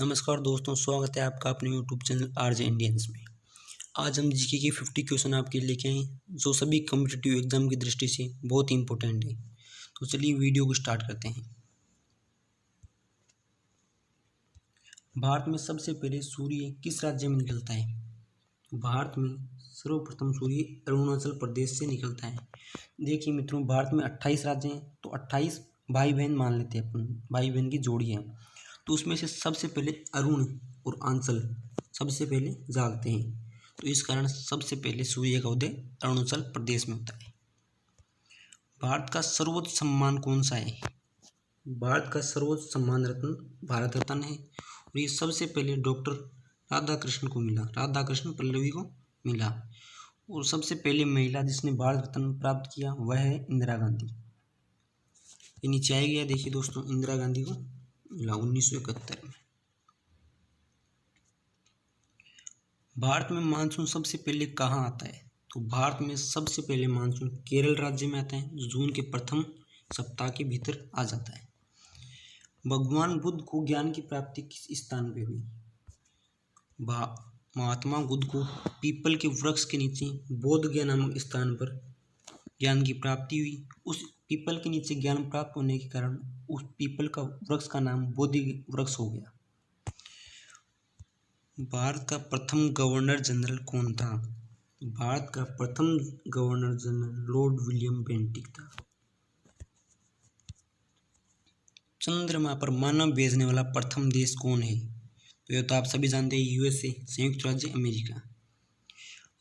नमस्कार दोस्तों, स्वागत है आपका अपने यूट्यूब चैनल आरजे इंडियंस में। आज हम जीके के 50 क्वेश्चन आपके लिए लेके आए जो सभी कॉम्पिटिटिव एग्जाम की दृष्टि से बहुत ही इंपॉर्टेंट है। तो चलिए वीडियो को स्टार्ट करते हैं। भारत में सबसे पहले सूर्य किस राज्य में निकलता है? भारत में सर्वप्रथम सूर्य अरुणाचल प्रदेश से निकलता है। देखिए मित्रों, भारत में 28 राज्य हैं, तो 28 भाई बहन मान लेते हैं अपन, भाई बहन की जोड़ी है। तो उसमें से सबसे पहले अरुण और आंचल सबसे पहले जागते हैं, तो इस कारण सबसे पहले सूर्य का उदय अरुणाचल प्रदेश में होता है। भारत का सर्वोच्च सम्मान कौन सा है? भारत का सर्वोच्च सम्मान रत्न भारत रत्न है, और ये सबसे पहले डॉक्टर राधाकृष्ण को मिला, राधाकृष्ण पल्लवी को मिला। और सबसे पहली महिला जिसने भारत रत्न प्राप्त किया वह है इंदिरा गांधी। ये नीचे आ गया, देखिए दोस्तों, इंदिरा गांधी को मिला 1971 में। भारत में मानसून सबसे पहले कहाँ आता है? तो भारत में सबसे पहले मानसून केरल राज्य में आता है, जो जून के प्रथम सप्ताह के भीतर आ जाता है। भगवान बुद्ध को ज्ञान की प्राप्ति किस स्थान पे हुई? महात्मा बुद्ध को पीपल के वृक्ष के नीचे बोध गया नामक स्थान पर ज्ञान की प्राप्ति हुई। उस पीपल के नीचे ज्ञान प्राप्त होने के कारण उस पीपल का वृक्ष का नाम बोधि वृक्ष हो गया। भारत का प्रथम गवर्नर जनरल कौन था? भारत का प्रथम governor general Lord William Bentinck था। चंद्रमा पर मानव भेजने वाला प्रथम देश कौन है? तो यह तो आप सभी जानते हैं, यूएसए, संयुक्त राज्य अमेरिका।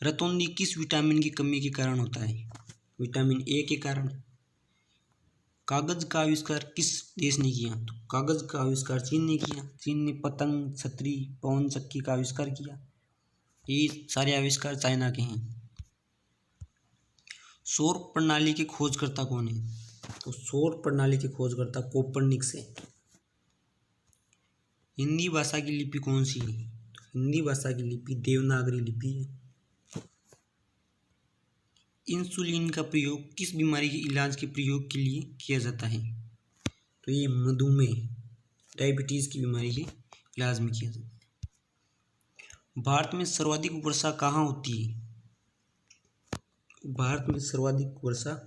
रतौंधी किस विटामिन की कमी के कारण होता है? विटामिन ए के कारण। कागज का आविष्कार किस देश ने किया? तो कागज का आविष्कार चीन ने किया। चीन ने पतंग, छतरी, पवन चक्की का आविष्कार किया। ये सारे आविष्कार चाइना के हैं। सौर प्रणाली के खोजकर्ता कौन है? तो सौर प्रणाली के खोजकर्ता कोपरनिकस है। हिंदी भाषा की लिपि कौन सी है? तो हिंदी भाषा की लिपि देवनागरी लिपि है। इंसुलिन का प्रयोग किस बीमारी के इलाज के प्रयोग के लिए किया जाता है? तो ये मधुमेह, डायबिटीज की बीमारी के इलाज में किया जाता है। भारत में सर्वाधिक वर्षा कहाँ होती है? भारत में सर्वाधिक वर्षा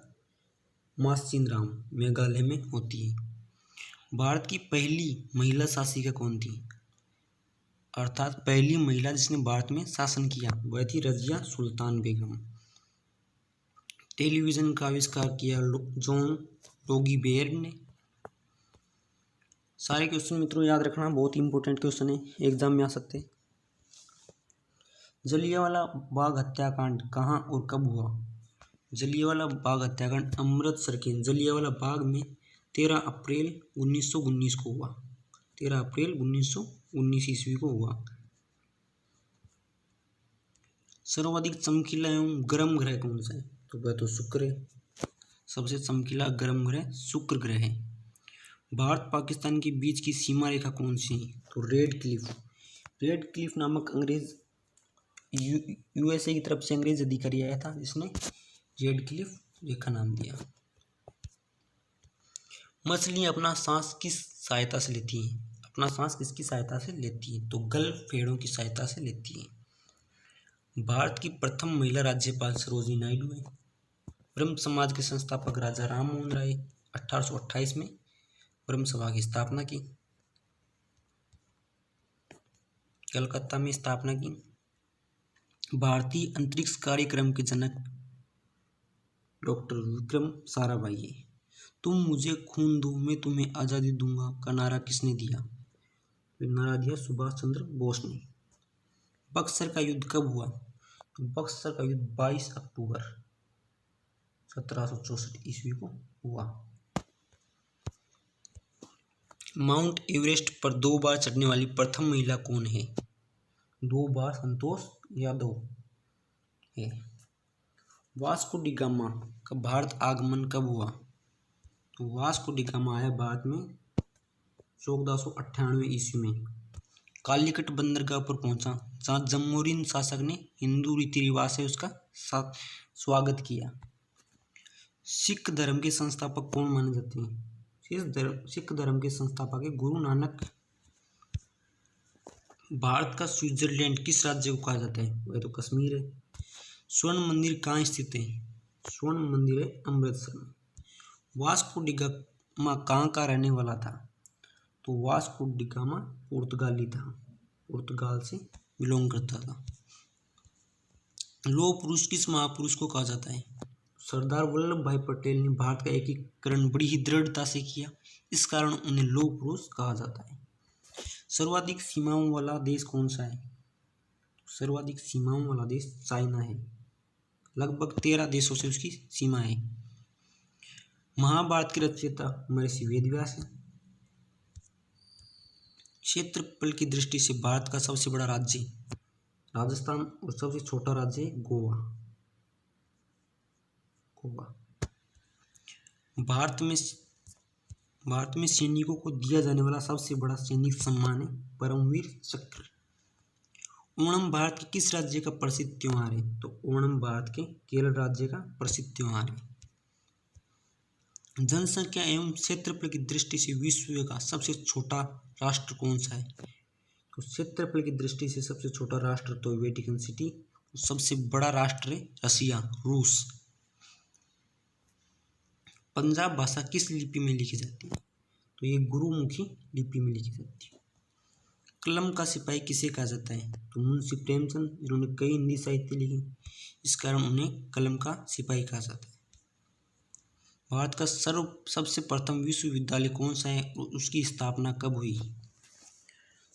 मासिनराम, मेघालय में होती है। भारत की पहली महिला शासिका कौन थी? अर्थात पहली महिला जिसने भारत में शासन किया वह थी रजिया सुल्तान बेगम। टेलीविजन का आविष्कार किया जॉन लोगी बेयर ने। सारे क्वेश्चन मित्रों याद रखना, बहुत इंपॉर्टेंट क्वेश्चन है, एग्जाम में आ सकते हैं। जलियांवाला बाग हत्याकांड कहाँ और कब हुआ? जलियांवाला बाग हत्याकांड अमृतसर के जलियांवाला बाग में 13 अप्रैल 1919 को हुआ। 13 अप्रैल 1919 ईस्वी को हुआ। सर्वाधिक चमकीला एवं गर्म ग्रह कौन सा है? तो वह तो शुक्र है। सबसे चमकीला गर्म ग्रह शुक्र ग्रह है। भारत पाकिस्तान के बीच की सीमा रेखा कौन सी है? तो रेड क्लिफ। रेड क्लिफ नामक अंग्रेज यूएसए की तरफ से अंग्रेज अधिकारी आया था जिसने रेड क्लिफ रेखा नाम दिया। मछलियां अपना सांस किस सहायता से लेती हैं? अपना सांस किसकी सहायता से लेती हैं? तो गल्फ पेड़ों की सहायता से लेती हैं। भारत की प्रथम महिला राज्यपाल सरोजिनी नायडू है। ब्रह्म समाज के संस्थापक राजा राम मोहन राय 1828 में ब्रह्म सभा की स्थापना की, कलकत्ता में स्थापना की। भारतीय अंतरिक्ष कार्यक्रम के जनक डॉक्टर विक्रम साराभाई है। तुम मुझे खून दो मैं तुम्हें आज़ादी दूंगा का नारा किसने दिया? नारा दिया सुभाष चंद्र बोस ने। बक्सर का युद्ध कब हुआ? तो बक्सर का युद्ध 22 अक्टूबर 1764 ईस्वी को हुआ। माउंट एवरेस्ट पर 2 बार चढ़ने वाली प्रथम महिला कौन है? 2 बार संतोष यादव है। वास्को डी गामा का भारत आगमन कब हुआ? तो वास्को डी गामा आया भारत में 1498 ईस्वी में। कालीकट बंदरगाह पर पहुंचा जहाँ जमोरिन शासक ने हिंदू रीति रिवाज से उसका स्वागत किया। सिख धर्म के संस्थापक कौन माने जाते हैं? सिख धर्म के संस्थापक है गुरु नानक भारत का स्विट्जरलैंड किस राज्य को कहा जाता है? वह तो कश्मीर है। स्वर्ण मंदिर कहाँ स्थित है? स्वर्ण मंदिर है अमृतसर में। वास्को डिगामा कहाँ का रहने वाला था? तो वास्को डिगामा पुर्तगाली था, पुर्तगाल से बिलोंग करता था। लौह पुरुष किस महापुरुष को कहा जाता है? सरदार वल्लभ भाई पटेल ने भारत का एकीकरण बड़ी ही दृढ़ता से किया, इस कारण उन्हें लौह पुरुष कहा जाता है। सर्वाधिक सीमाओं वाला देश कौन सा है? सर्वाधिक सीमाओं वाला देश चाइना है, लगभग 13 देशों से उसकी सीमा है। महाभारत के रचयिता महर्षि वेदव्यास है। क्षेत्रफल की दृष्टि से भारत का सबसे बड़ा राज्य राजस्थान और सबसे छोटा राज्य गोवा। भारत में सैनिकों को दिया जाने वाला सबसे बड़ा सैनिक सम्मान है परमवीर चक्र। ओणम भारत के किस राज्य का प्रसिद्ध त्योहार है? तो ओणम भारत के केरल राज्य का प्रसिद्ध त्योहार है। जनसंख्या एवं क्षेत्रफल की दृष्टि से विश्व का सबसे छोटा राष्ट्र कौन सा है? तो क्षेत्रफल की दृष्टि से सबसे छोटा राष्ट्र तो वेटिकन सिटी, सबसे बड़ा राष्ट्र है रसिया, रूस। पंजाब भाषा किस लिपि में लिखी जाती है? तो ये गुरुमुखी लिपि में लिखी जाती है। कलम का सिपाही किसे कहा जाता है? तो मुंशी प्रेमचंद, जिन्होंने कई हिंदी साहित्य लिखे, इस कारण उन्हें कलम का सिपाही कहा जाता है। भारत का सबसे प्रथम विश्वविद्यालय कौन सा है और उसकी स्थापना कब हुई?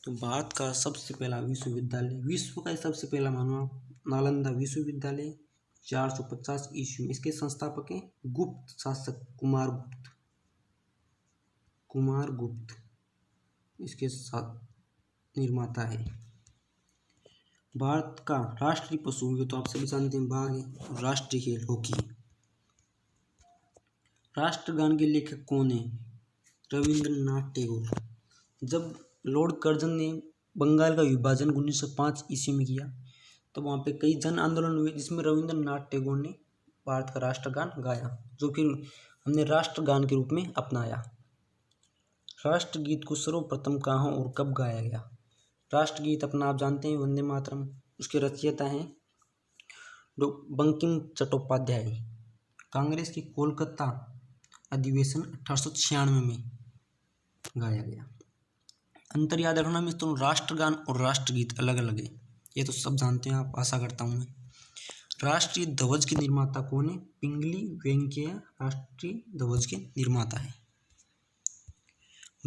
तो भारत का सबसे पहला विश्वविद्यालय, विश्व का सबसे पहला मानो नालंदा विश्वविद्यालय 450 ईस्वी में। इसके संस्थापक हैं गुप्त शासक कुमार गुप्त इसके साथ निर्माता है। भारत का राष्ट्रीय पशु, ये तो आप सभी जानते हैं, बाघ है। राष्ट्रीय खेल हॉकी। राष्ट्रगान के लेखक कौन है? रविंद्रनाथ टैगोर। जब लॉर्ड कर्जन ने बंगाल का विभाजन 1905 ईस्वी में किया, तो वहाँ पे कई जन आंदोलन हुए, जिसमें रविंद्रनाथ टैगोर ने भारत का राष्ट्रगान गाया, जो फिर हमने राष्ट्रगान के रूप में अपनाया। राष्ट्रगीत को सर्वप्रथम कहाँ और कब गाया गया? राष्ट्रगीत अपना आप जानते हैं, वंदे मातरम। उसके रचयिता हैं बंकिम चट्टोपाध्याय। कांग्रेस की कोलकाता अधिवेशन 1896 में गाया गया। अंतर याद रखना मित्रों, राष्ट्रगान और राष्ट्रगीत अलग अलग है, ये तो सब जानते हैं आप, आशा करता हूँ मैं। राष्ट्रीय ध्वज के निर्माता कौन है? पिंगली वेंकैया राष्ट्रीय ध्वज के निर्माता है।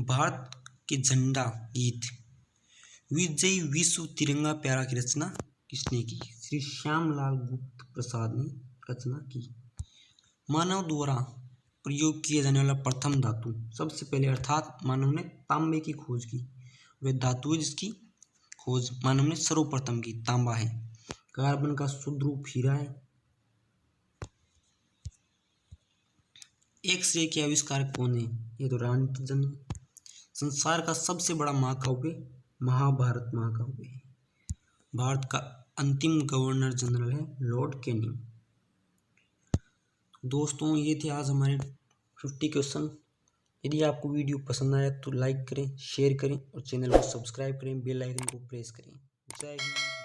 भारत के झंडा गीत विजयी विश्व तिरंगा प्यारा की रचना किसने की? श्री श्यामलाल गुप्त प्रसाद ने रचना की। मानव द्वारा प्रयोग किया जाने वाला प्रथम धातु, सबसे पहले अर्थात मानव ने तांबे की खोज की, वह धातु है जिसकी खोज मानव ने सर्वप्रथम की, तांबा है। कार्बन का शुद्ध रूप हीरा है। एक्स-रे के आविष्कारक कौन है? ये तो रांटजन है। संसार का सबसे बड़ा महाकाव्य महाभारत महाकाव्य है। भारत का अंतिम गवर्नर जनरल है लॉर्ड कैनिंग। दोस्तों, ये थे आज हमारे 50 क्वेश्चन। यदि आपको वीडियो पसंद आया तो लाइक करें, शेयर करें और चैनल को सब्सक्राइब करें, बेल आइकन को प्रेस करें। जय हिंद।